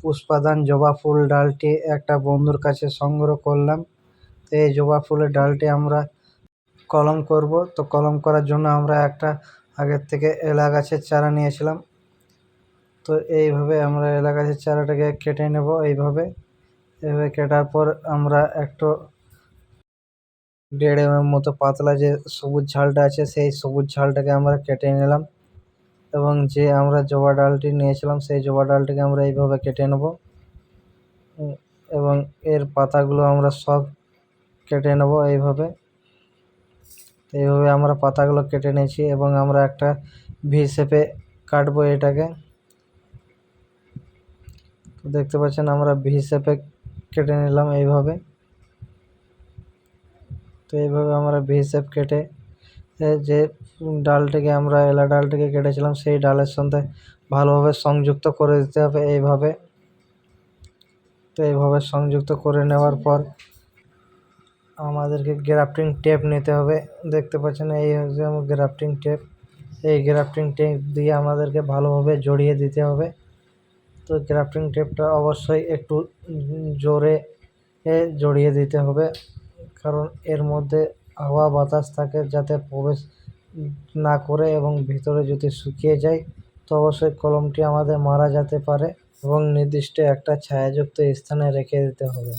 পুষ্পাদান জবা ফুল ডালটি একটা বন্ধুর কাছে সংগ্রহ করলাম। তো এই জবা ফুলের ডালটি আমরা কলম করব। তো কলম করার জন্য আমরা একটা আগের থেকে এলা গাছের চারা নিয়েছিলাম। তো এইভাবে আমরা এলা গাছের চারাটাকে কেটে নেব। এইভাবে কাটার পর আমরা একটু 1.5 mm মতো পাতলা যে সবুজ ঝালটা আছে সেই সবুজ ঝালটাকে আমরা কেটে নিলাম, এবং যে আমরা জবা ডালটি নিয়েছিলাম সেই জবা ডালটিকে আমরা এইভাবে কেটে নেব, এবং এর পাতাগুলো আমরা সব কেটে নেব। এইভাবে আমরা পাতাগুলো কেটে নিয়েছি, এবং আমরা একটা ভি শেপে কাটবো এটাকে। দেখতে পাচ্ছেন আমরা ভি শেপে কেটে নিলাম এইভাবে। তো এইভাবে আমরা ভি শেপ কেটে যে ডালটিকে আমরা এলা ডালটিকে কেটেছিলাম সেই ডালের সাথে ভালোভাবে সংযুক্ত করে দিতে হবে এইভাবে। তো এইভাবে সংযুক্ত করে নেওয়ার পর আমাদেরকে গ্রাফটিং টেপ নিতে হবে। দেখতে পাচ্ছেন এই হচ্ছে আমার গ্রাফটিং টেপ। এই গ্রাফটিং টেপ দিয়ে আমাদেরকে ভালোভাবে জড়িয়ে দিতে হবে। তো গ্রাফটিং টেপটা অবশ্যই একটু জোরে জড়িয়ে দিতে হবে, কারণ এর মধ্যে হাওয়া বাতাস থাকে যাতে প্রবেশ না করে, এবং ভিতরে যদি শুকিয়ে যায় তো অবশ্যই কলমটি আমাদের মারা যেতে পারে, এবং নির্দিষ্ট একটা ছায়াযুক্ত স্থানে রেখে দিতে হবে।